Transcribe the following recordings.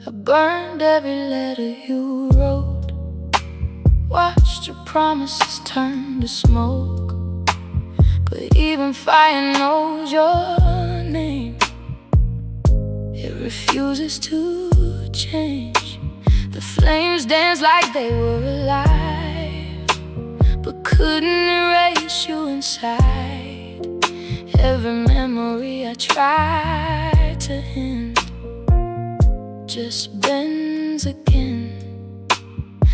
I burned every letter you wrote, watched your promises turn to smoke. But even fire knows your name. It refuses to change. The flames dance like they were alive, but couldn't erase you inside. Every memory I tried to end just bends again.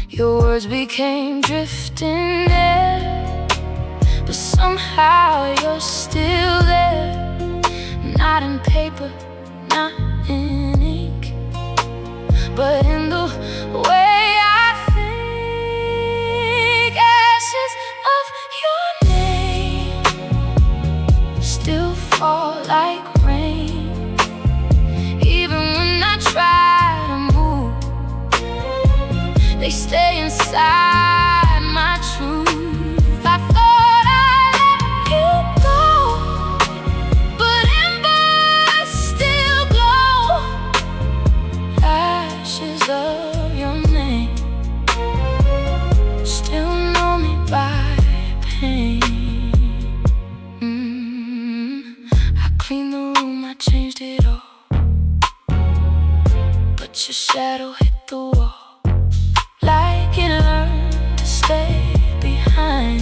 Your words became drifting air, but somehow you're still there. Not in paper, not in ink, but in the way I think. Ashes of your name still fall like rain, even when I try to move. They stay inside my truth. I thought I let you go, but embers still glow. Ashes of your name still know me by pain. I cleaned the room, I changed it all, but your shadow hit the wall like it learned to stay behind.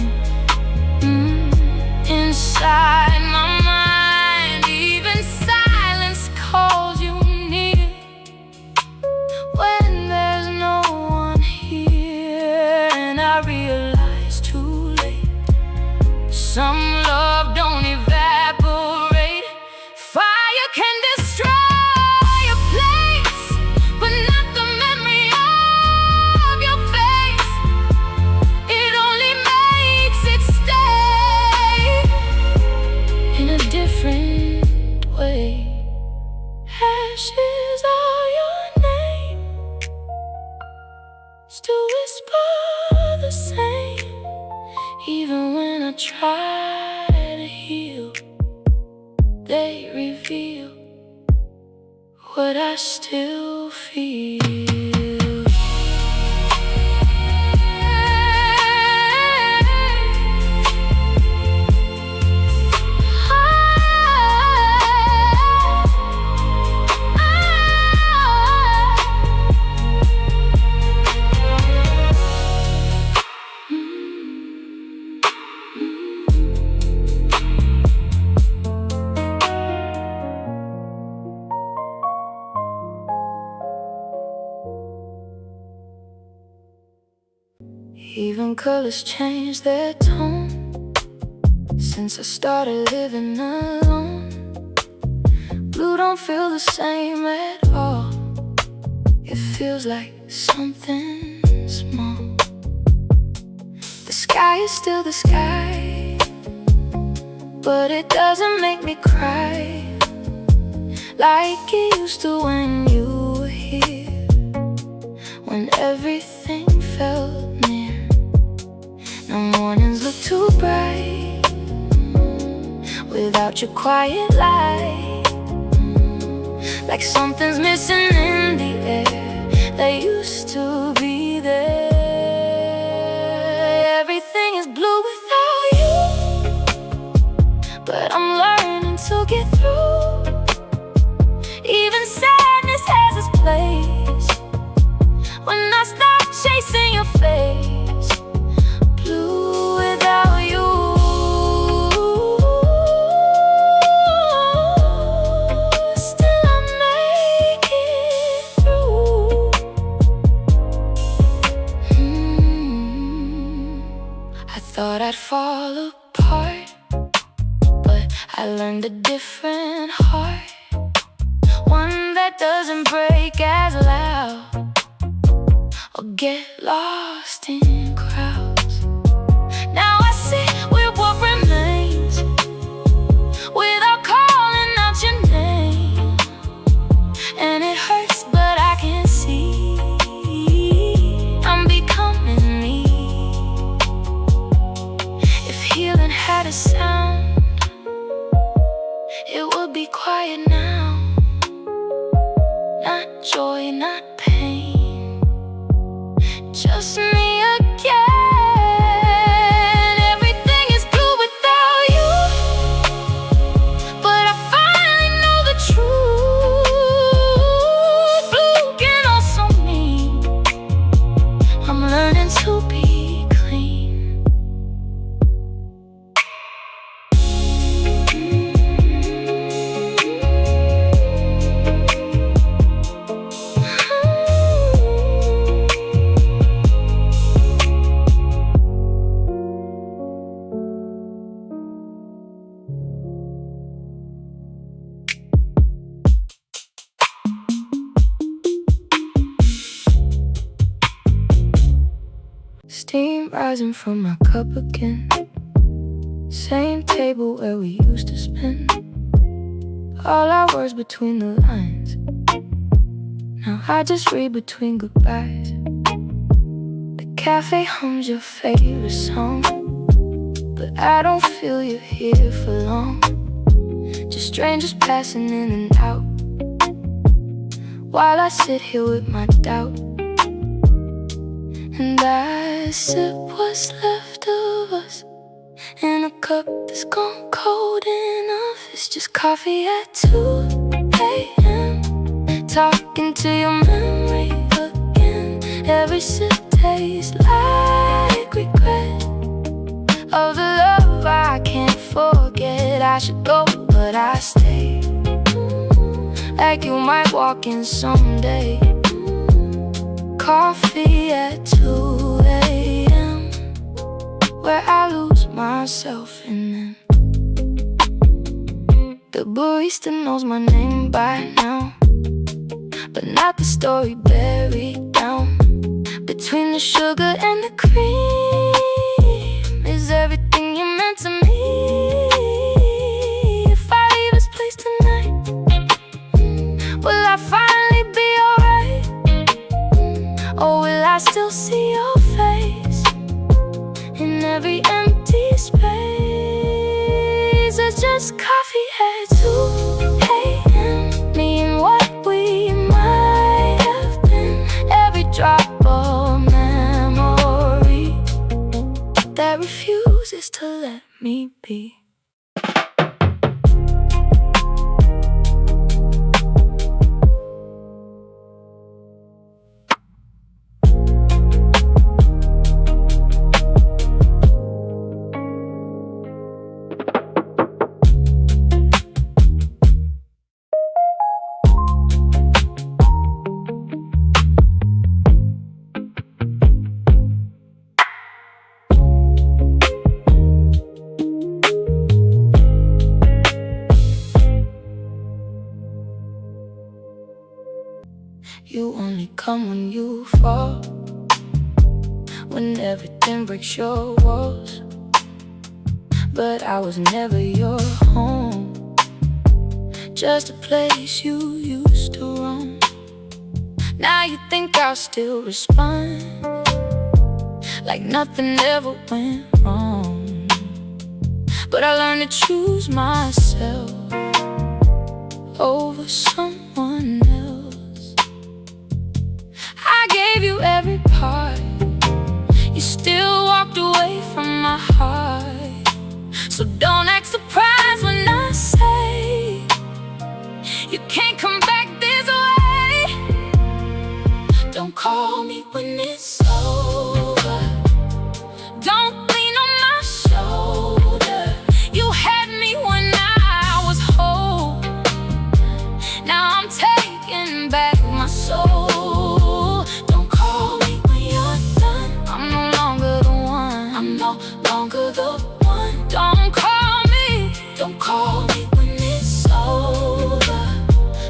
Inside my mind, even silence calls you near. When there's no one here, and I realize too late, some love don't evaporate. Fire can destroy a place, but not the memory of your face. It only makes it stay in a different way. Ashes are your name, still whisper the same. Even when I try to heal, they reveal what I still feel. Even colors change their tone since I started living alone. Blue don't feel the same at all. It feels like something small. The sky is still the sky, but it doesn't make me cry like it used to when you were here, when everything felt near. No mornings look too bright without your quiet light. Like something's missing in the air that used to be there. Everything is blue without you, but I'm learning to get through. Even sadness has its place when I stop chasing your face. Blue without you, still I make it through. I thought I'd fall apart, but I learned a different heart, one that doesn't break as loud or get lost in crowds. Now I sit with what remains without calling out your name, and it hurts, but I can see I'm becoming me. If healing had a sound, it would be quiet now, not joy, not pain. Just me again. Everything is blue without you, but I finally know the truth. Blue can also mean I'm learning to be clean. Steam rising from my cup again. Same table where we used to spend all our words between the lines. Now I just read between goodbyes. The cafe hums your favorite song, but I don't feel you're here for long. Just strangers passing in and out, while I sit here with my doubt. And I sip what's left of us in a cup that's gone cold enough. It's just coffee at 2 a.m. Talking to your memory again. Every sip tastes like regret of the love I can't forget. I should go, but I stay. Like you might walk in someday. Coffee at 2 a.m. where I lose myself in them. The barista knows my name by now, but not the story buried down. Between the sugar and the cream is everything you meant to me. If I leave this place tonight, will I finally be alright? Or will I still see your face in every empty space? It's just coffee at 2 a.m. Me and what we might have been. Every drop of memory that refuses to let me be. You only come when you fall, when everything breaks your walls. But I was never your home, just a place you used to roam. Now you think I'll still respond, like nothing ever went wrong. But I learned to choose myself over someone else. I gave you every part, you still walked away from my heart. So don't act surprised when I say you can't come back this way. Don't call me when it's over, don't lean on my shoulder. You had me when I was whole, now I'm taking back my soul. Don't call me when it's over,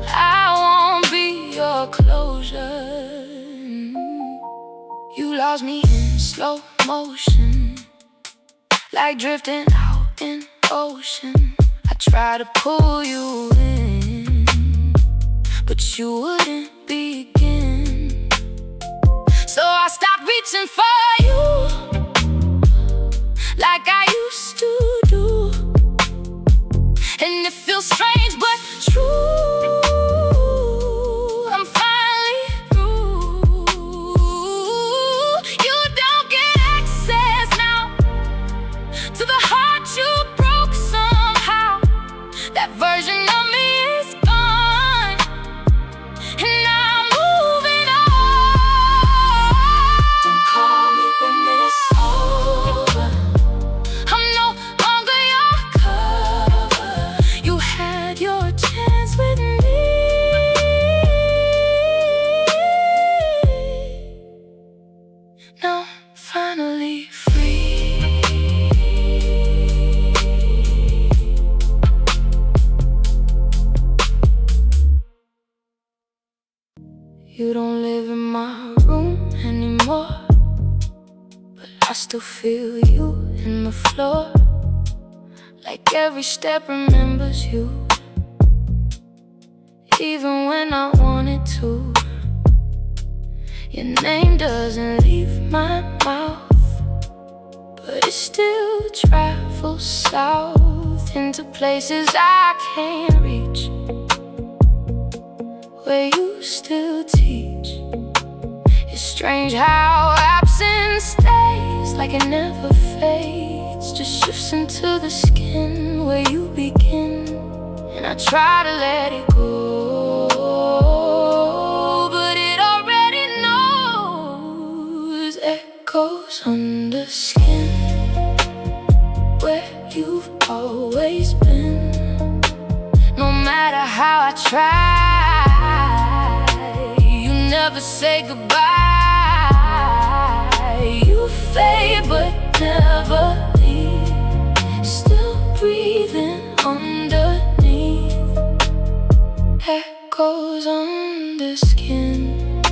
I won't be your closure. You lost me in slow motion, like drifting out in ocean. I tried to pull you in, but you wouldn't begin. So I stopped reaching for you, like I used to do. And it feels strange but true, I'm finally You don't live in my room anymore, but I still feel you in the floor. Like every step remembers you, even when I wanted to. Your name doesn't leave my mouth, but it still travels south into places I can't reach, where you still teach. It's strange how absence stays, like it never fades, just shifts into the skin where you begin. And I try to let it go, but it already knows. Echoes on the skin, where you've always been. No matter how I try, you never say goodbye. You fade but never leave, still breathing underneath. Echoes on the skin,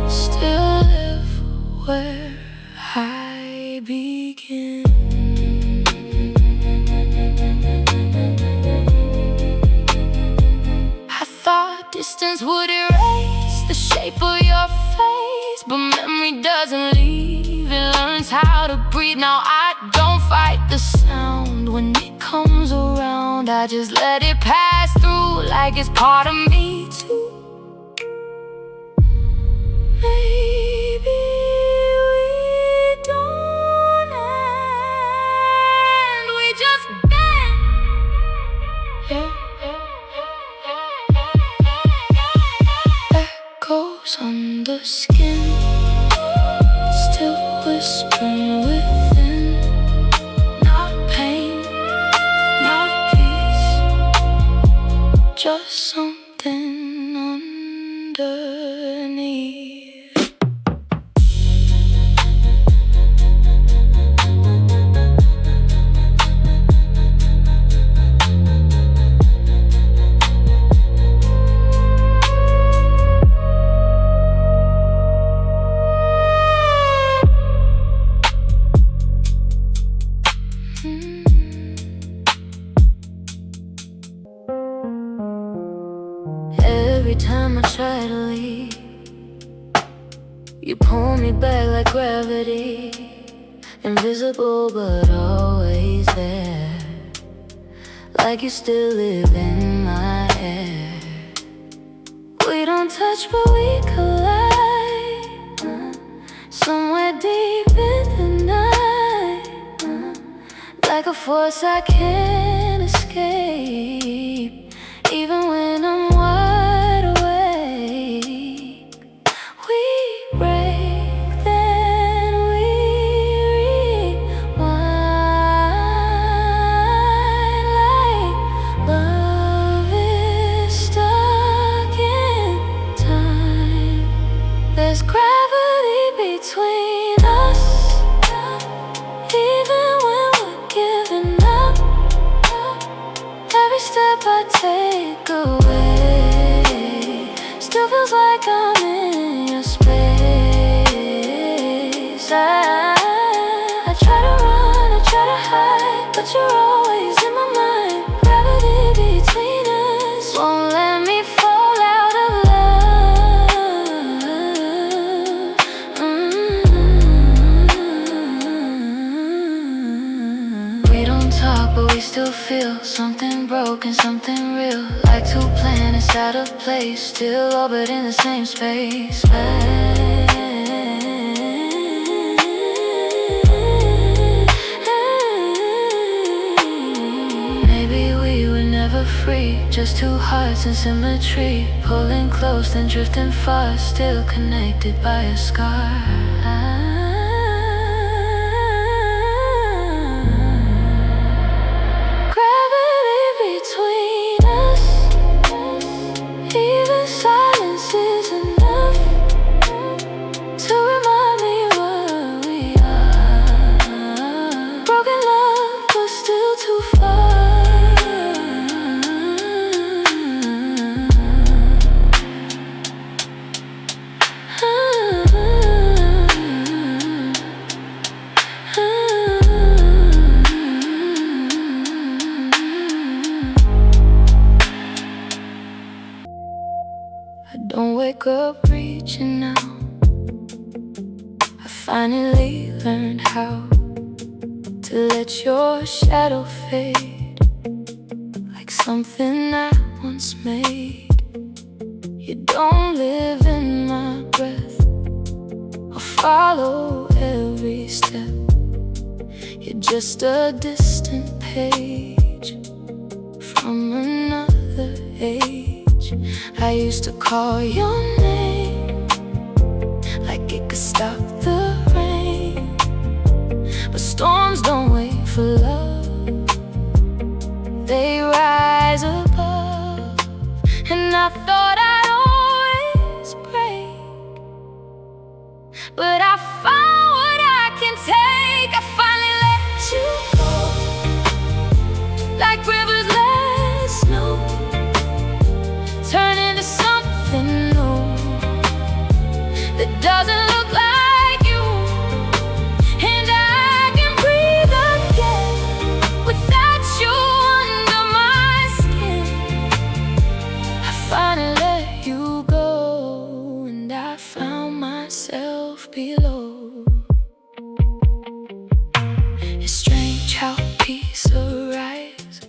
still live where I begin. I thought distance would erase the shape of your face, but memory doesn't leave, it learns how to breathe. Now I don't fight the sound when it comes around, I just let it pass through like it's part of me too. Maybe we don't end, we just bend. Echoes on the skin, still whispering within. Not pain, not peace, just something underneath. Every time I try to leave, you pull me back like gravity, invisible but always there, like you still live in my air. We don't touch but we collide, somewhere deep in the night, like a force I can't escape, even when I'm wide awake. We break, then we rewind, like love is stuck in time. There's gravity between us, even when we're giving up. Every step I take away still feels like I'm in your space. I try to run, I try to hide, but you're always in my mind. Gravity between us won't let me fall out of love. We don't talk, but we still feel something broken, something real, like two planets out of place, still orbit in the same space. Maybe we were never free, just two hearts in symmetry, pulling close then drifting far, still connected by a scar. Between us, even silence is enough to remind me what we are. Broken love, but still too far. I don't wake up reaching out. I finally learned how to let your shadow fade, like something I once made. You don't live in my breath or follow every step. You're just a distant page from another age. I used to call your name like it could stop the rain, but storms don't wait for love, they rise above. And I thought I'd always break, but I found what I can take. I finally let you go, like rivers let snow turn into something new that doesn't look like you. And I can breathe again without you under my skin. I finally let you go, and I found myself below. It's strange how peace arrives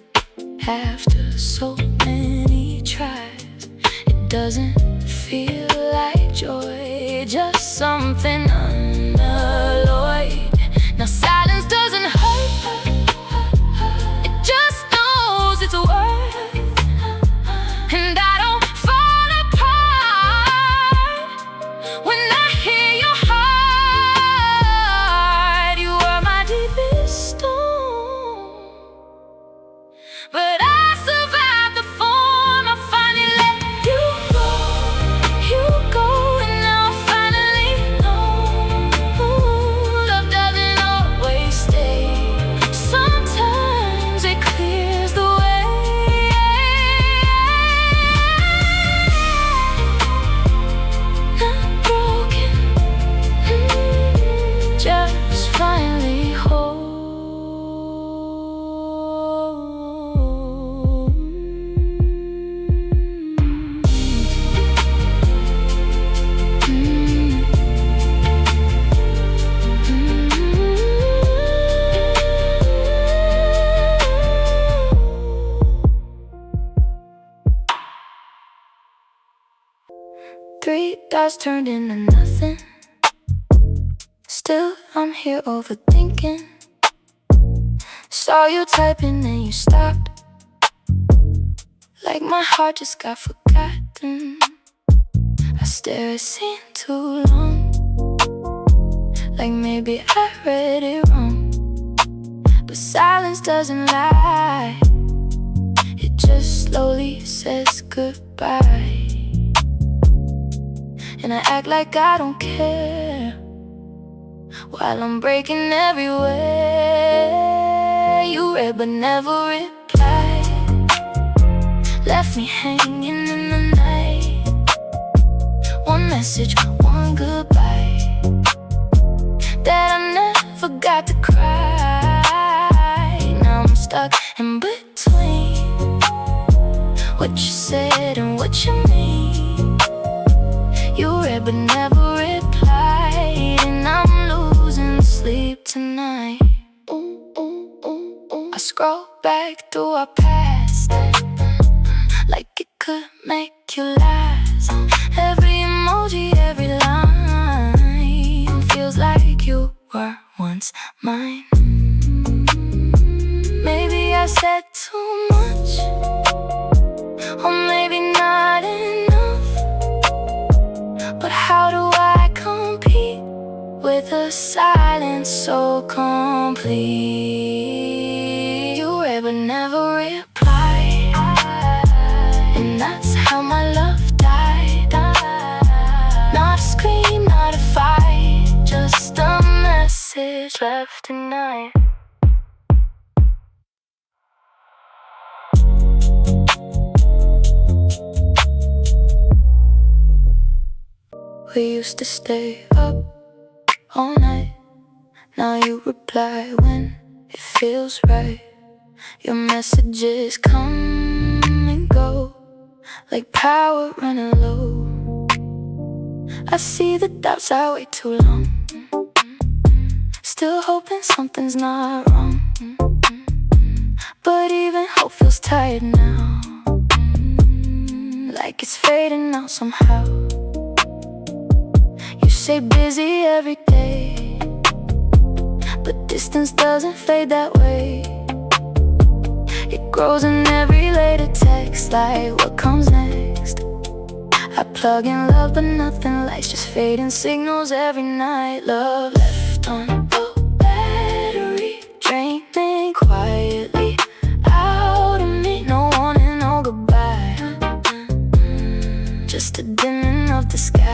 after so many tries. It doesn't feel like joy, just something unalloyed. Now silence doesn't hurt, it just knows its worth. And I don't fall apart when I hear your heart. You are my deepest storm, but I survived the form. I finally let you go, and now I finally know love doesn't always stay. Sometimes it clears the way. Not broken, just finally whole. Three dots turned into nothing. Still, I'm here overthinking. Saw you typing and you stopped, like my heart just got forgotten. I stare at scene too long, like maybe I read it wrong. But silence doesn't lie, it just slowly says goodbye. And I act like I don't care, while I'm breaking everywhere. You read but never replied, left me hanging in the night. One message, one goodbye, that I never got to cry. Now I'm stuck in between what you said and what you mean. You read but never replied, and I'm losing sleep tonight. I scroll back through our past, like it could make you last. Every emoji, every line feels like you were once mine. Maybe I said too much, or maybe not enough. But how do I compete with a silence so complete? You read but never replied, and that's how my love died. Not a scream, not a fight, just a message left tonight. We used to stay up all night. Now you reply when it feels right. Your messages come and go, like power running low. I see the doubts I wait too long, still hoping something's not wrong. But even hope feels tired now, like it's fading out somehow. You say busy every day, but distance doesn't fade that way. It grows in every later text, like what comes next. I plug in love but nothing lights, just fading signals every night. Love left on low battery, draining quietly out of me. No warning, no goodbye, just a dimming of the sky.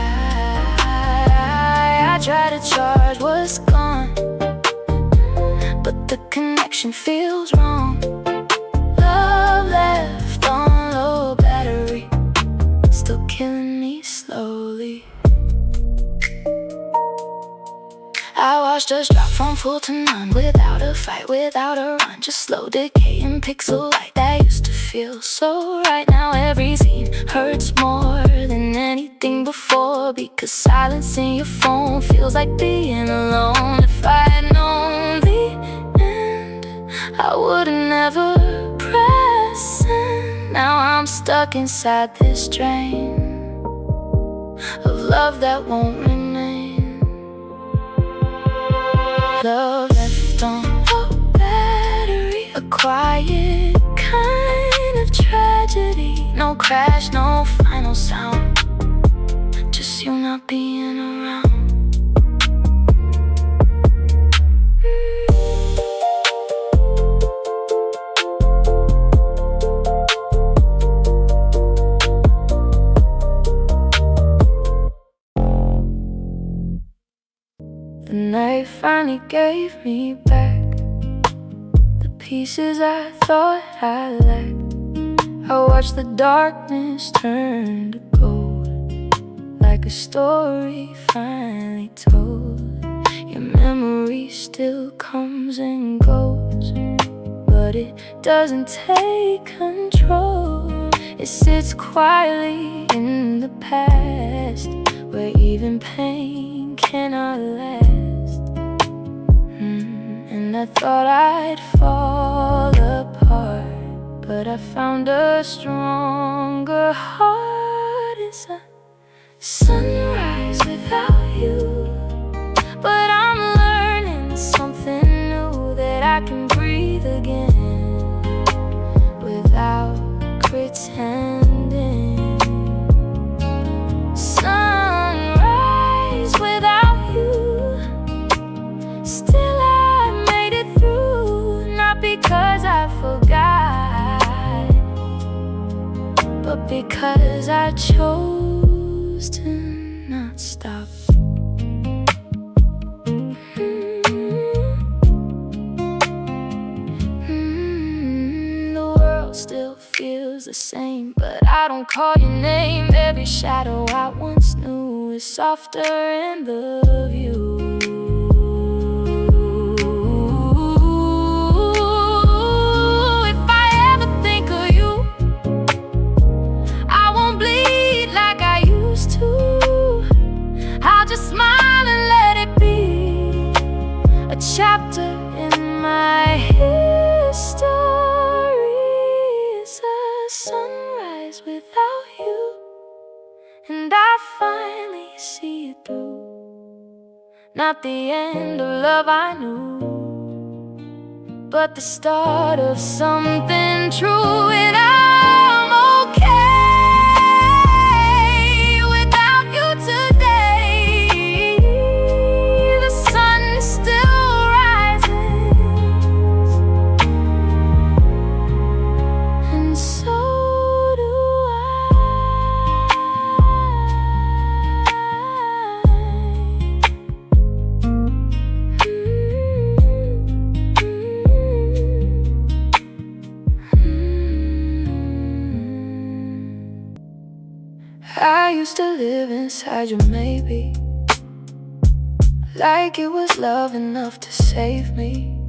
I try to charge what's gone, but the connection feels wrong. Love left on low battery, still killing me slowly. I watched us drop from full to none, without a fight, without a run. Just slow decaying pixel light that used to feel so right. Now every scene hurts more than anything before, because silence in your phone feels like being alone. If I had known the end, I would've never pressed in. Now I'm stuck inside this drain of love that won't remain. Love left on low battery, a quiet kind of tragedy. No crash, no final sound, just you not being around. The night finally gave me back the pieces I thought I lacked. I watched the darkness turn to gold, like a story finally told. Your memory still comes and goes, but it doesn't take control. It sits quietly in the past, where even pain cannot last. And I thought I'd fall apart, but I found a stronger heart. It's a sunrise without you, but I'm learning something new, that I can breathe again without pretending. Sunrise without you, still I made it through. Not because I forgot, but because I chose to not stop. The world still feels the same, but I don't call your name. Every shadow I once knew is softer in the view. If I ever think of you, I won't bleed like I used to. I'll just smile and let it be a chapter in my history. It's a sunrise without you, and I finally see it through. Not the end of love I knew, but the start of something true. And I'm okay without you today. The sun still rises, and so do I. I used to live inside your maybe, like it was love enough to save me.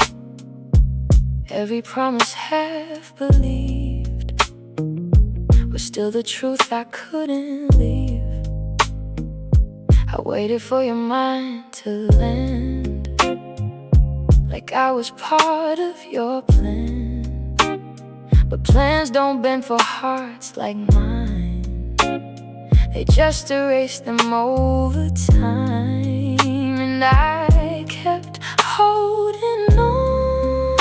Every promise half believed was still the truth I couldn't leave. I waited for your mind to land, like I was part of your plan. But plans don't bend for hearts like mine. They just erase them over time. And I kept holding on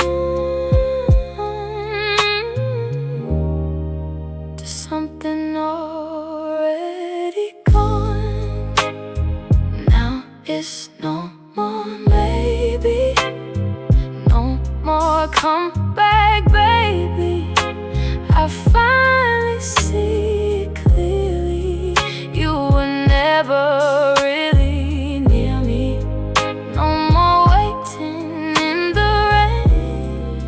to something already gone. Now it's no more maybe, no more come back, baby. I finally see clearly, you were never really near me. No more waiting in the rain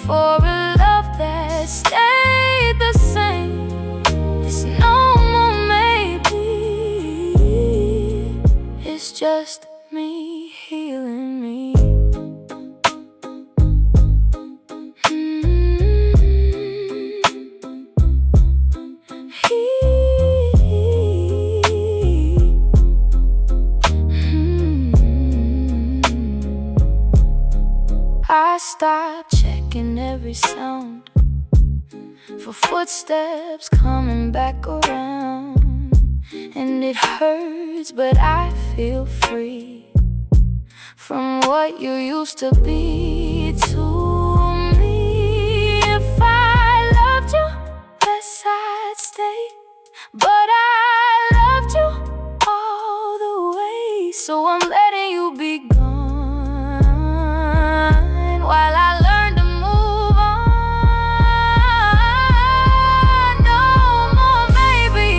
for a love that stayed the same. It's no more maybe, it's just me healing me. I stopped checking every sound for footsteps coming back around. And it hurts, but I feel free from what you used to be to me. If I loved you, yes, I'd stay, but I loved you all the way. So I'm letting you be gone while I learn to move on. No more maybe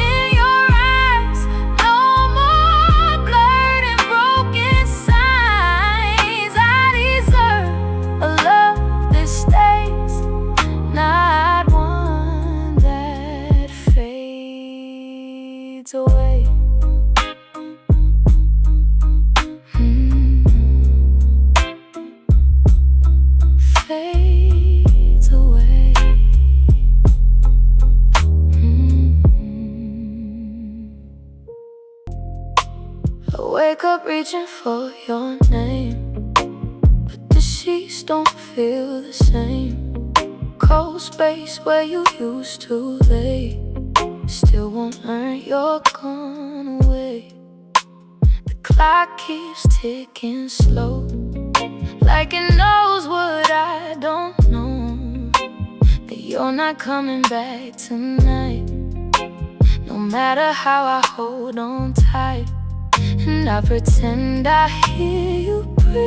in your eyes, no more blurred and broken signs. I deserve a love that stays, not one that fades away. Fades away. I wake up reaching for your name, but the sheets don't feel the same. Cold space where you used to lay, still won't earn, you're gone away. The clock keeps ticking slow, like it knows what I don't know, that you're not coming back tonight. No matter how I hold on tight, and I pretend I hear you breathe,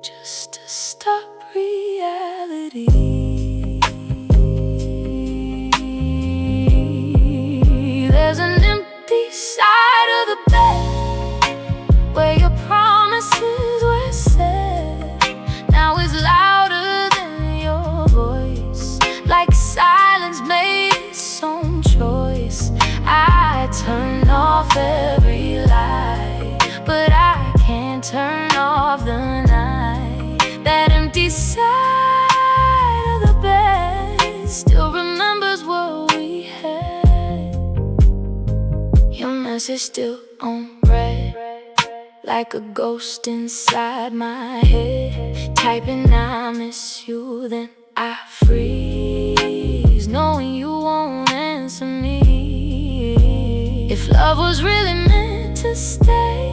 just to stop reality. There's an empty side of the bed where your promises were said. Now it's louder than your voice, like silence made its own choice. I turn off every light, but I can't turn off the night. That empty side of the bed still remembers what we had. Your message still on red, like a ghost inside my head, typing I miss you, then I freeze, knowing you won't answer me. If love was really meant to stay,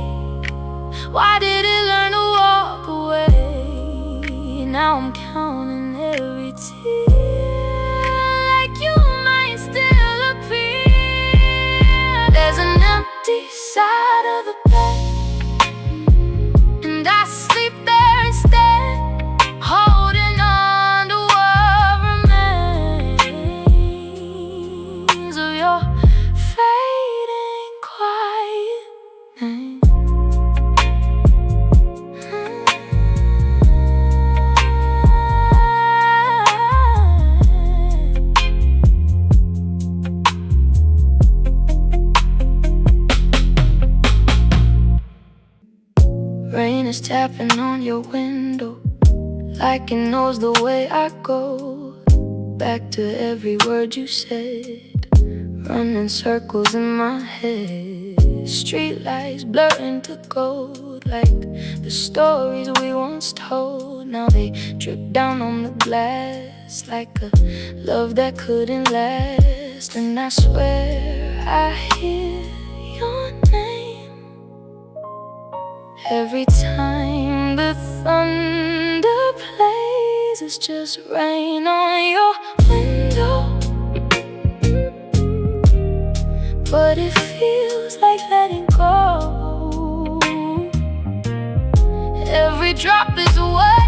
why did it learn to walk away? Now I'm counting every tear, like you might still appear. There's an empty side of the bed, and I sleep there instead, holding on to what remains of your fading quiet name. Rain is tapping on your window, like it knows the way I go back to every word you said. running circles in my head. Streetlights blur into gold, like the stories we once told. Now they drip down on the glass, like a love that couldn't last. And I swear I hear your name every time the thunder plays. It's just rain on your window, but it feels like letting go. Every drop is what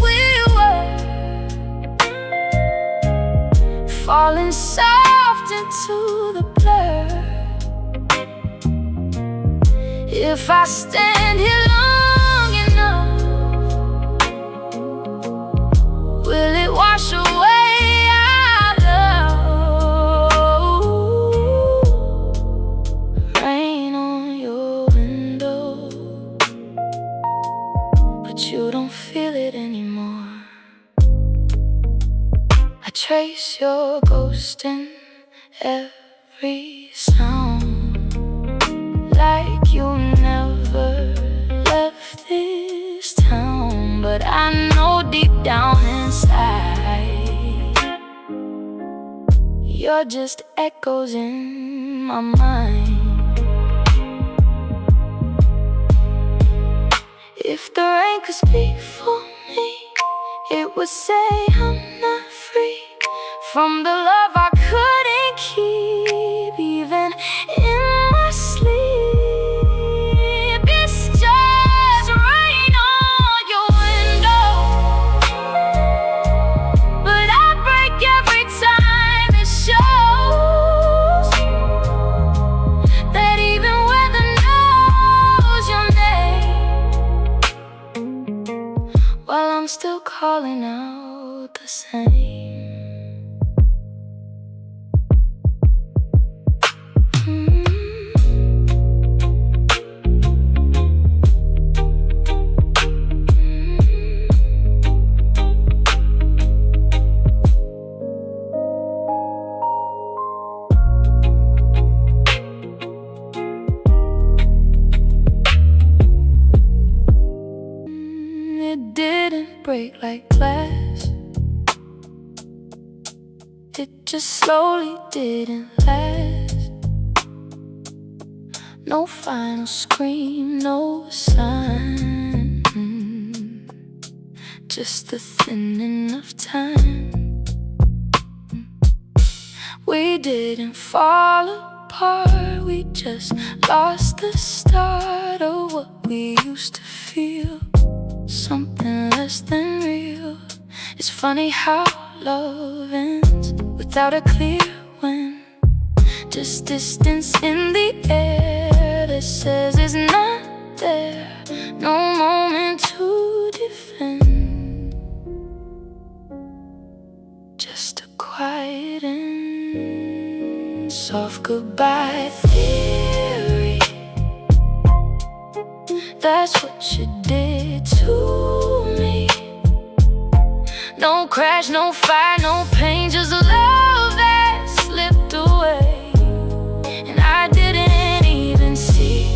we were, falling soft into the blur. If I stand here long enough, will it wash away our love? Rain on your window, but you don't feel it anymore. I trace your ghost in every sound, like you never left this town. But I know deep down inside, you're just echoes in my mind. If the rain could speak for me, it would say I'm not free from the love I couldn't keep, even in my sleep. It's just rain on your window, but I break every time it shows that even weather knows your name, while I'm still calling out the same. It didn't break like glass, it just slowly didn't last. No final scream, no sign, just the thinning of time. We didn't fall apart, we just lost the start of what we used to feel. Something less than real. It's funny how love ends without a clear win, just distance in the air that says it's not there. No moment to defend, just a quiet end. Soft goodbye theory, that's what you did to me. No crash, no fire, no pain, just love that slipped away, and I didn't even see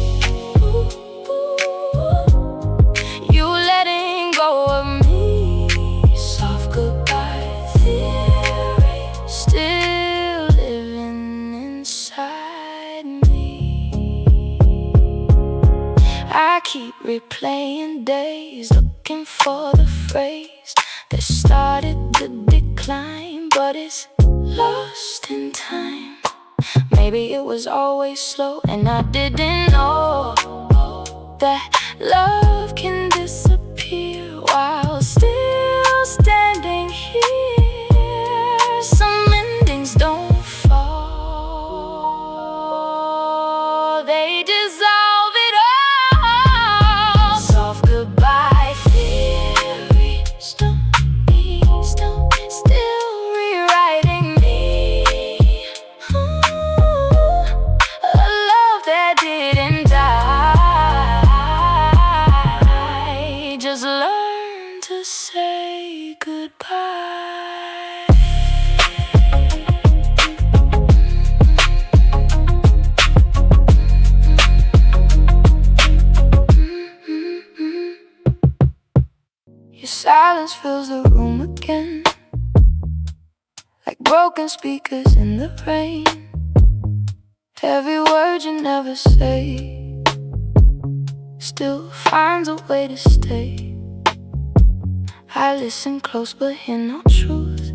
you letting go of me. Soft goodbye theory, still living inside me. I keep replaying days, looking for the phrase that started the decline, but it's lost in time. Maybe it was always slow, and I didn't know that love can disappear while still standing here. Some endings don't fall, they dissolve it all. Soft goodbye theory, still rewriting me. A love that didn't die, silence fills the room again, like broken speakers in the rain. Every word you never say still finds a way to stay. I listen close but hear no truth,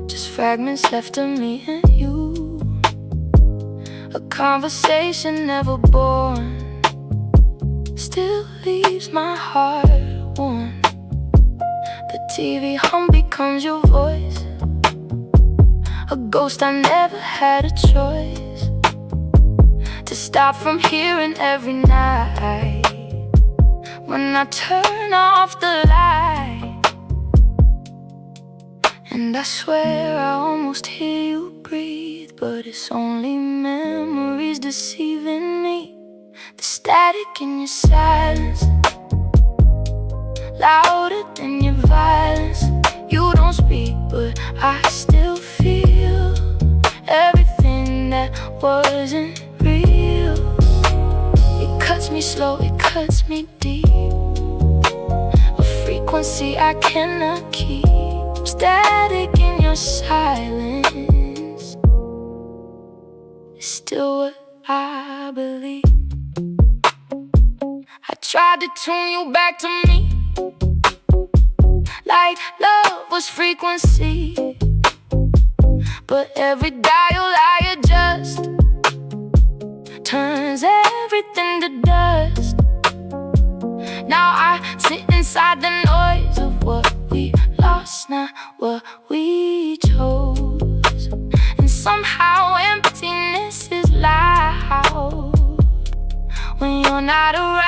just fragments left of me and you. A conversation never born still leaves my heart worn. The TV hum becomes your voice, a ghost I never had a choice to stop from hearing every night. When I turn off the light, and I swear I almost hear you breathe, but it's only memories deceiving me. The static in your silence, louder than your violence. You don't speak, but I still feel everything that wasn't real. It cuts me slow, it cuts me deep, a frequency I cannot keep. Static in your silence is still what I believe. I tried to tune you back to me, like love was frequency, but every dial I adjust turns everything to dust. Now I sit inside the noise of what we lost, not what we chose. And somehow emptiness is loud when you're not around.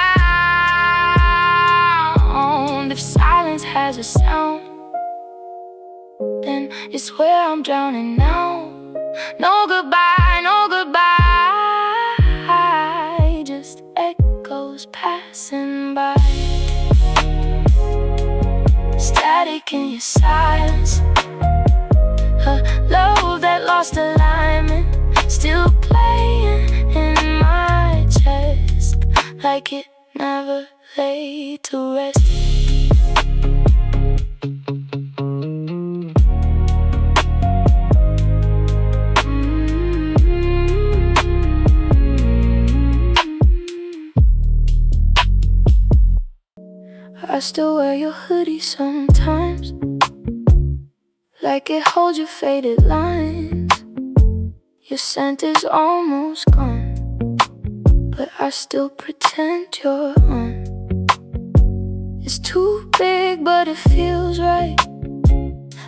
If silence has a sound, then it's where I'm drowning now. No goodbye, no goodbye, just echoes passing by. Static in your silence, a love that lost alignment, still playing in my chest, like it never laid to rest. I still wear your hoodie sometimes, like it holds your faded lines. Your scent is almost gone, but I still pretend you're on. It's too big, but it feels right,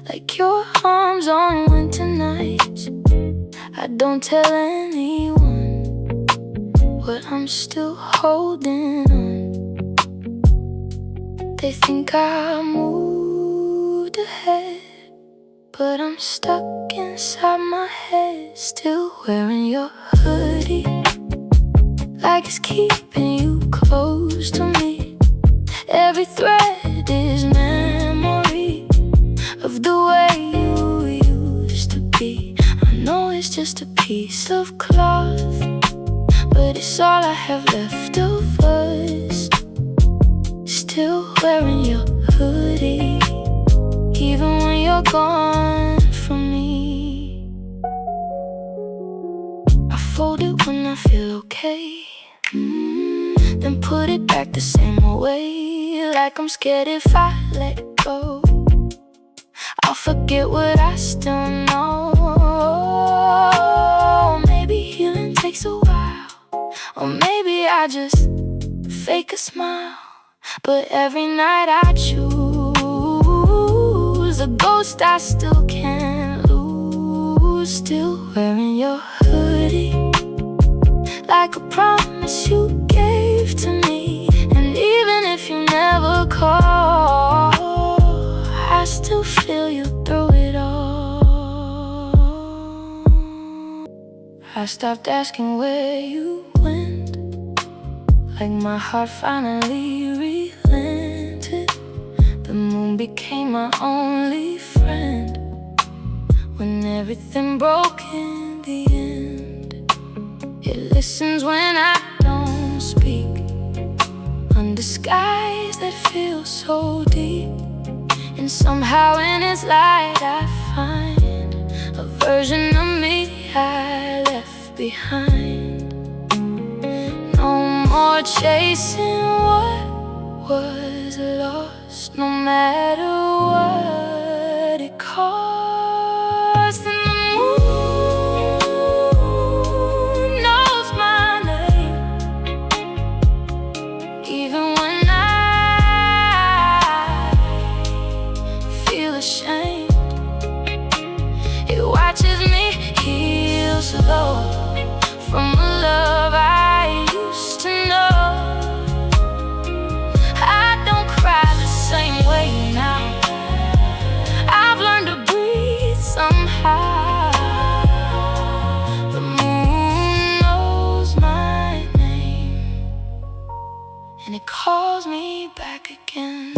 like your arms on winter nights. I don't tell anyone, but I'm still holding on. They think I moved ahead, but I'm stuck inside my head, still wearing your hoodie, like it's keeping you close to me. Every thread is memory of the way you used to be. I know it's just a piece of cloth, but it's all I have left of us. Still wearing your hoodie, even when you're gone from me. I fold it when I feel okay, then put it back the same way, like I'm scared if I let go, I'll forget what I still know. Maybe healing takes a while, or maybe I just fake a smile. But every night I choose a ghost I still can't lose. Still wearing your hoodie, like a promise you gave to me. And even if you never call, I still feel you through it all. I stopped asking where you went, like my heart finally relented. The moon became my only friend when everything broke in the end. It listens when I don't speak, understands skies that feel so deep. And somehow in its light I find a version of me I left behind. No more chasing what was lost, no matter what it cost. And the moon knows my name, even when I feel ashamed. It watches me heal slow from a love I used to know. I don't cry the same way now. I've learned to breathe somehow. The moon knows my name, and it calls me back again.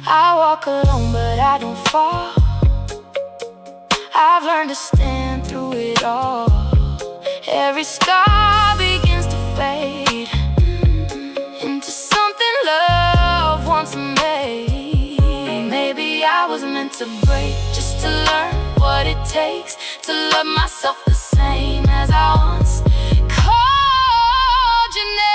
I walk alone, but I don't fall. I've learned to stand through it all. Every scar begins to fade into something love once made. Maybe I was meant to break just to learn what it takes to love myself the same as I once called your name.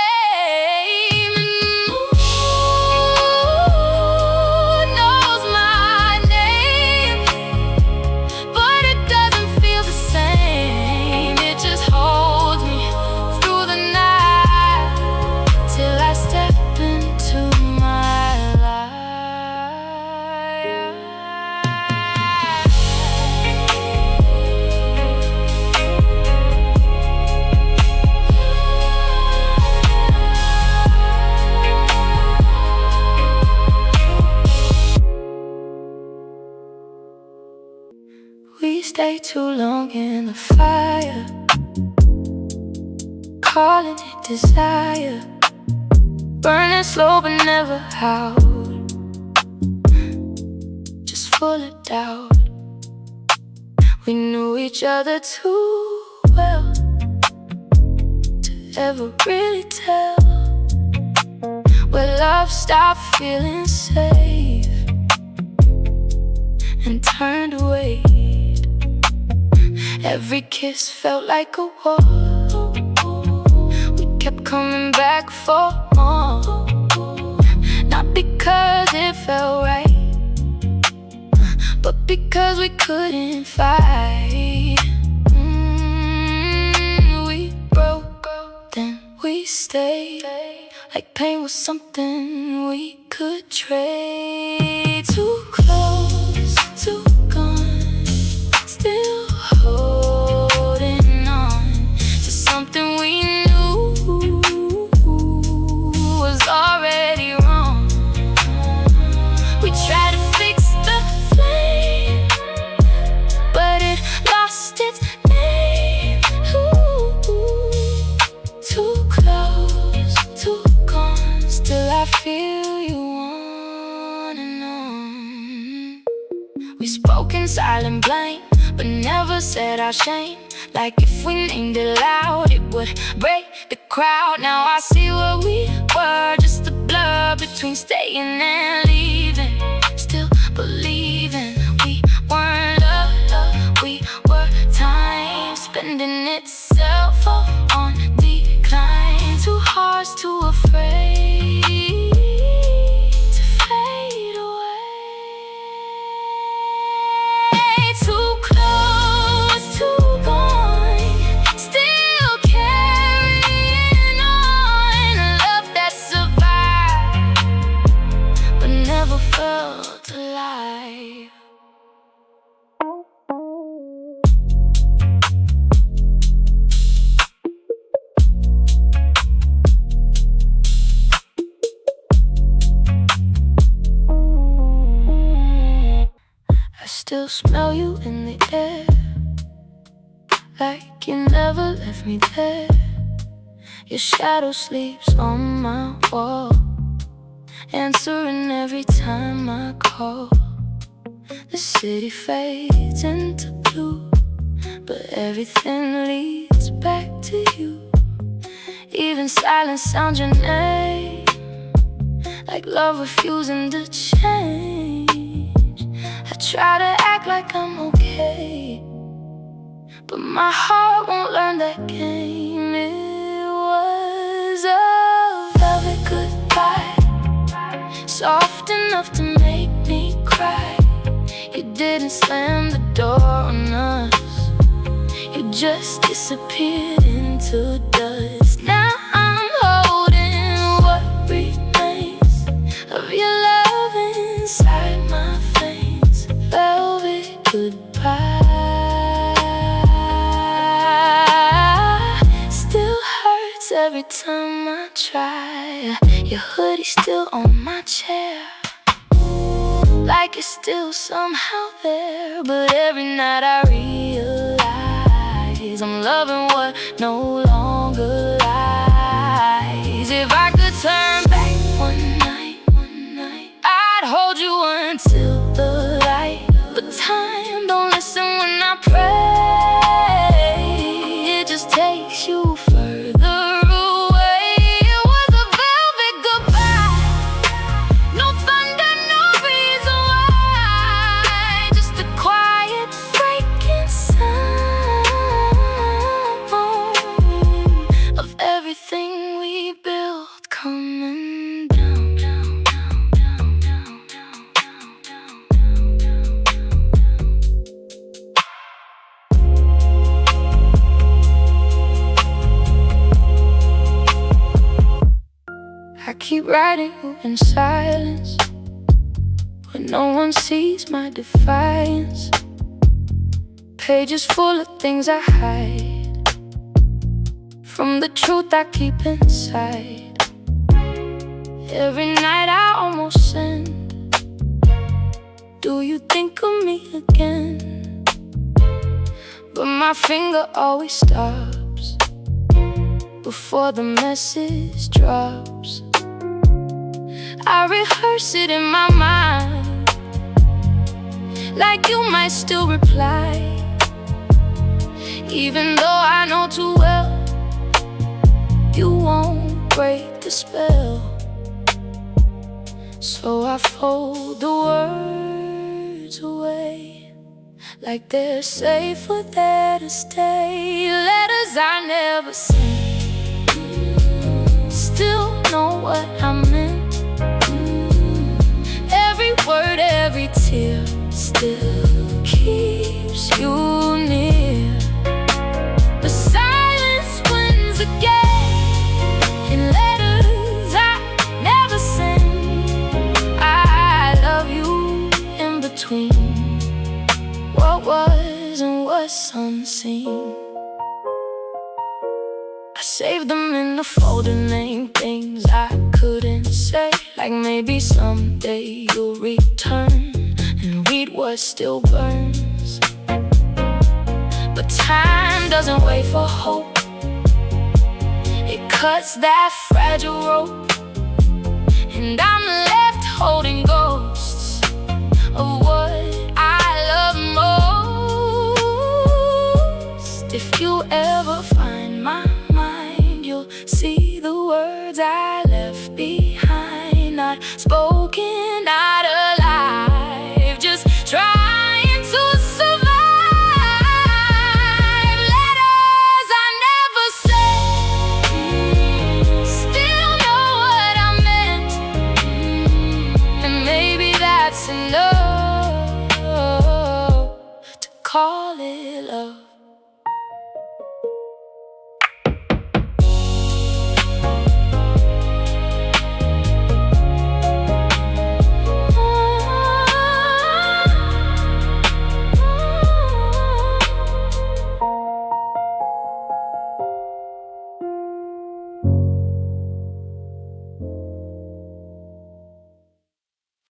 We stay too long in the fire, calling it desire, burning slow but never out, just full of doubt. We knew each other too well to ever really tell where love stopped feeling safe and turned away. Every kiss felt like a war. We kept coming back for more, not because it felt right, but because we couldn't fight. We broke, then we stayed, like pain was something we could trade. Too close, too gone, still holding on to something we knew was already wrong. We tried to fix the flame, but it lost its name. Too close, too gone, still I feel you on and on. We spoke in silent blame, but never said our shame. Like if we named it loud, it would break the crowd. Now I see what we were, just a blur between staying and leaving. Still believing we weren't love, we were time spending itself on decline. Too harsh, too afraid to fade away. Too close, too gone, still carrying on. Love that survived, but never felt alive. I still smell you in the air, like you never left me there. Your shadow sleeps on my wall, answering every time I call. The city fades into blue, but everything leads back to you. Even silence sounds your name, like love refusing to change. I try to act like I'm okay, but my heart won't learn that game. It was a velvet goodbye, soft enough to make me cry. You didn't slam the door on us, you just disappeared into dust. Now I'm holding what remains of your love inside my veins. Velvet goodbye still hurts every time I try. Your hoodie's still on my chair, like it's still somehow there. But every night I realize I'm loving what no longer lies. If I could turn back one night, I'd hold you until the light. But time don't listen when I pray, it just takes you further away. It was a velvet goodbye, no thunder, no reason why, just a quiet breaking sound of everything we built coming down. I keep writing you in silence when no one sees my defiance. Pages full of things I hide from the truth I keep inside. Every night I almost send, do you think of me again? But my finger always stops before the message drops. I rehearse it in my mind, like you might still reply, even though I know too well you won't break the spell. So I fold the words away, like they're safer there to stay. Letters I never sent still know what I meant. Every word, every tear still keeps you near. The silence wins again in letters I never sent. I love you in between what was and what's unseen. I saved them in a folder named things I couldn't say, like maybe someday you'll return and read what still burns. But time doesn't wait for hope, it cuts that fragile rope, and I'm left holding ghosts of what